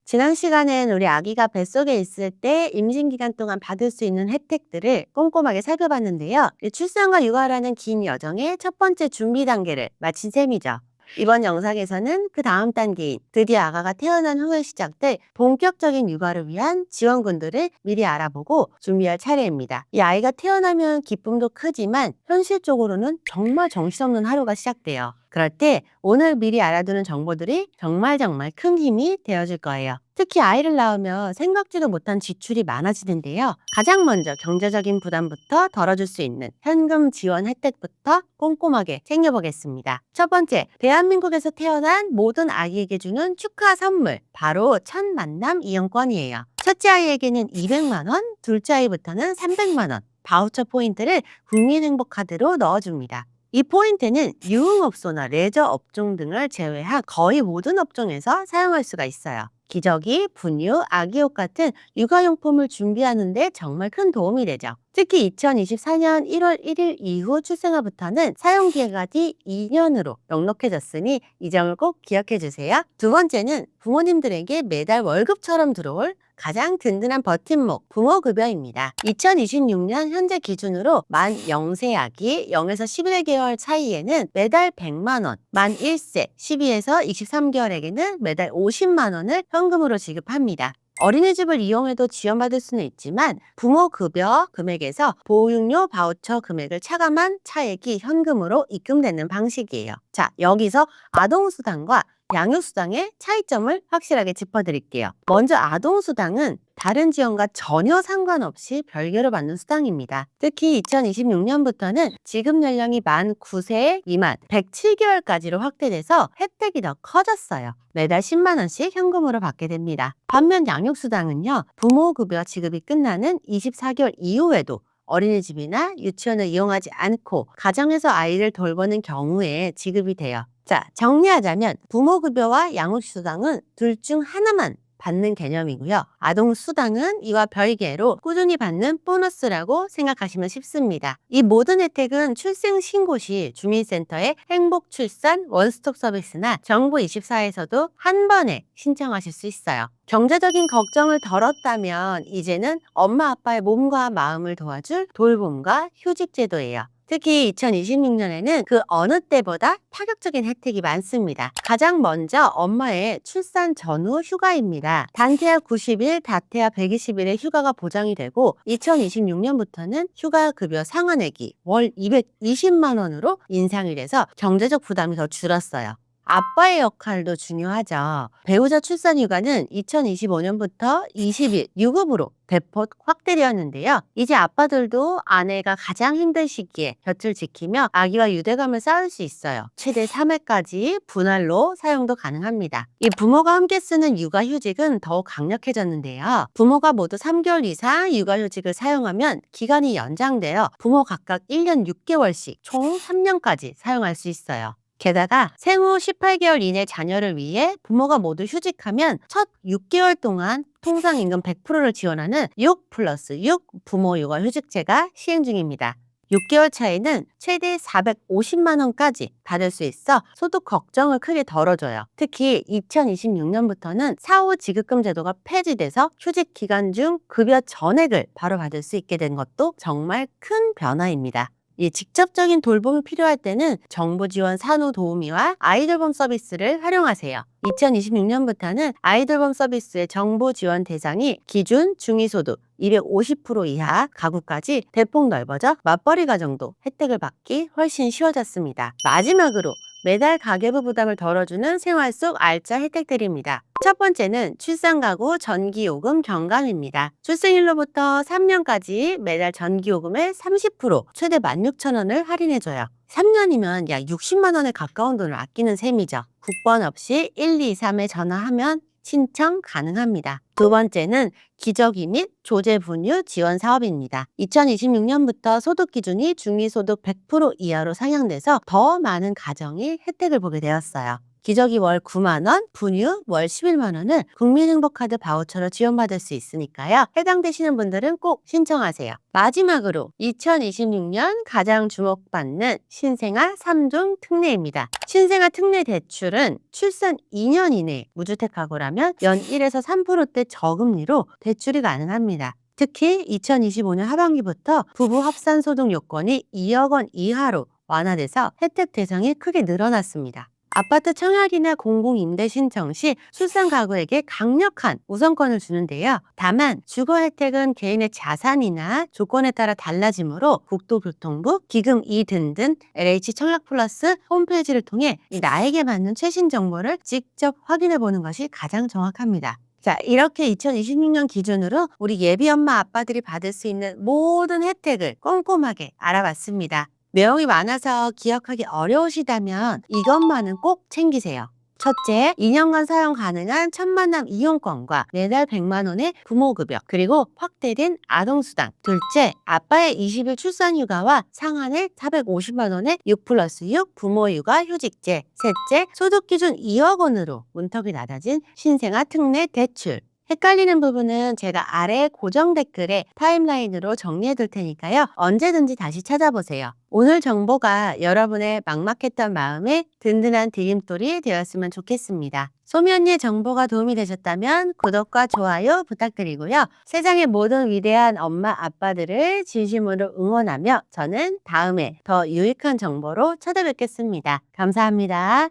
지난 시간엔 우리 아기가 뱃속에 있을 때 임신 기간 동안 받을 수 있는 혜택들을 꼼꼼하게 살펴봤는데요. 이 출산과 육아라는 긴 여정의 첫 번째 준비 단계를 마친 셈이죠. 이번 영상에서는 그 다음 단계인 드디어 아가가 태어난 후에 시작될 본격적인 육아를 위한 지원군들을 미리 알아보고 준비할 차례입니다. 이 아이가 태어나면 기쁨도 크지만 현실적으로는 정말 정신없는 하루가 시작돼요. 그럴 때 오늘 미리 알아두는 정보들이 정말 큰 힘이 되어줄 거예요. 특히 아이를 낳으면 생각지도 못한 지출이 많아지는데요. 가장 먼저 경제적인 부담부터 덜어줄 수 있는 현금 지원 혜택부터 꼼꼼하게 챙겨보겠습니다. 첫 번째, 대한민국에서 태어난 모든 아기에게 주는 축하 선물, 바로 첫 만남 이용권이에요. 첫째 아이에게는 200만 원, 둘째 아이부터는 300만 원 바우처 포인트를 국민행복카드로 넣어줍니다. 이 포인트는 유흥업소나 레저 업종 등을 제외한 거의 모든 업종에서 사용할 수가 있어요. 기저귀, 분유, 아기옷 같은 육아용품을 준비하는 데 정말 큰 도움이 되죠. 특히 2024년 1월 1일 이후 출생아부터는 사용 기간이 2년으로 넉넉해졌으니 이 점을 꼭 기억해 주세요. 두 번째는 부모님들에게 매달 월급처럼 들어올 가장 든든한 버팀목, 부모급여입니다. 2026년 현재 기준으로 만 0세 아기 0에서 11개월 사이에는 매달 100만 원, 만 1세 12에서 23개월에게는 매달 50만 원을 현금으로 지급합니다. 어린이집을 이용해도 지원받을 수는 있지만 부모급여 금액에서 보육료 바우처 금액을 차감한 차액이 현금으로 입금되는 방식이에요. 자, 여기서 아동수당과 양육수당의 차이점을 확실하게 짚어드릴게요. 먼저 아동수당은 다른 지원과 전혀 상관없이 별개로 받는 수당입니다. 특히 2026년부터는 지급 연령이 만 9세 미만 107개월까지로 확대돼서 혜택이 더 커졌어요. 매달 10만 원씩 현금으로 받게 됩니다. 반면 양육수당은요, 부모급여 지급이 끝나는 24개월 이후에도 어린이집이나 유치원을 이용하지 않고 가정에서 아이를 돌보는 경우에 지급이 돼요. 자, 정리하자면 부모급여와 양육수당은 둘 중 하나만 받는 개념이고요. 아동수당은 이와 별개로 꾸준히 받는 보너스라고 생각하시면 쉽습니다. 이 모든 혜택은 출생신고 시 주민센터의 행복출산 원스톱 서비스나 정부24에서도 한 번에 신청하실 수 있어요. 경제적인 걱정을 덜었다면 이제는 엄마 아빠의 몸과 마음을 도와줄 돌봄과 휴직 제도예요. 특히 2026년에는 그 어느 때보다 파격적인 혜택이 많습니다. 가장 먼저 엄마의 출산 전후 휴가입니다. 단태아 90일, 다태아 120일의 휴가가 보장이 되고 2026년부터는 휴가급여 상환액이 월 220만 원으로 인상이 돼서 경제적 부담이 더 줄었어요. 아빠의 역할도 중요하죠. 배우자 출산 휴가는 2025년부터 20일 유급으로 대폭 확대되었는데요. 이제 아빠들도 아내가 가장 힘든 시기에 곁을 지키며 아기와 유대감을 쌓을 수 있어요. 최대 3회까지 분할로 사용도 가능합니다. 이 부모가 함께 쓰는 육아휴직은 더욱 강력해졌는데요. 부모가 모두 3개월 이상 육아휴직을 사용하면 기간이 연장되어 부모 각각 1년 6개월씩 총 3년까지 사용할 수 있어요. 게다가 생후 18개월 이내 자녀를 위해 부모가 모두 휴직하면 첫 6개월 동안 통상임금 100%를 지원하는 6+6 부모 육아휴직제가 시행 중입니다. 6개월 차이는 최대 450만 원까지 받을 수 있어 소득 걱정을 크게 덜어줘요. 특히 2026년부터는 사후 지급금 제도가 폐지돼서 휴직 기간 중 급여 전액을 바로 받을 수 있게 된 것도 정말 큰 변화입니다. 이 직접적인 돌봄이 필요할 때는 정부 지원 산후도우미와 아이돌봄 서비스를 활용하세요. 2026년부터는 아이돌봄 서비스의 정부 지원 대상이 기준 중위소득 250% 이하 가구까지 대폭 넓어져 맞벌이 가정도 혜택을 받기 훨씬 쉬워졌습니다. 마지막으로 매달 가계부 부담을 덜어주는 생활 속 알짜 혜택들입니다. 첫 번째는 출산가구 전기요금 경감입니다. 출생일로부터 3년까지 매달 전기요금의 30% 최대 16,000원을 할인해줘요. 3년이면 약 60만 원에 가까운 돈을 아끼는 셈이죠. 국번 없이 123에 전화하면 신청 가능합니다. 두 번째는 기저귀 및 조제분유 지원 사업입니다. 2026년부터 소득 기준이 중위소득 100% 이하로 상향돼서 더 많은 가정이 혜택을 보게 되었어요. 기저귀 월 9만 원, 분유 월 11만 원은 국민행복카드 바우처로 지원받을 수 있으니까요. 해당되시는 분들은 꼭 신청하세요. 마지막으로 2026년 가장 주목받는 신생아 3종 특례입니다. 신생아 특례 대출은 출산 2년 이내 무주택 가구라면 연 1에서 3%대 저금리로 대출이 가능합니다. 특히 2025년 하반기부터 부부 합산 소득 요건이 2억 원 이하로 완화돼서 혜택 대상이 크게 늘어났습니다. 아파트 청약이나 공공임대 신청 시 출산 가구에게 강력한 우선권을 주는데요. 다만 주거 혜택은 개인의 자산이나 조건에 따라 달라지므로 국토교통부, 기금 2 등등 LH 청약 플러스 홈페이지를 통해 나에게 맞는 최신 정보를 직접 확인해 보는 것이 가장 정확합니다. 자, 이렇게 2026년 기준으로 우리 예비 엄마 아빠들이 받을 수 있는 모든 혜택을 꼼꼼하게 알아봤습니다. 내용이 많아서 기억하기 어려우시다면 이것만은 꼭 챙기세요. 첫째, 2년간 사용 가능한 천만남 이용권과 매달 100만 원의 부모급여, 그리고 확대된 아동수당. 둘째, 아빠의 20일 출산휴가와 상한을 450만 원의 6+6 부모육아 휴직제. 셋째, 소득기준 2억 원으로 문턱이 낮아진 신생아 특례 대출. 헷갈리는 부분은 제가 아래 고정 댓글에 타임라인으로 정리해 둘 테니까요. 언제든지 다시 찾아보세요. 오늘 정보가 여러분의 막막했던 마음에 든든한 디딤돌이 되었으면 좋겠습니다. 소미 언니의 정보가 도움이 되셨다면 구독과 좋아요 부탁드리고요. 세상의 모든 위대한 엄마 아빠들을 진심으로 응원하며 저는 다음에 더 유익한 정보로 찾아뵙겠습니다. 감사합니다.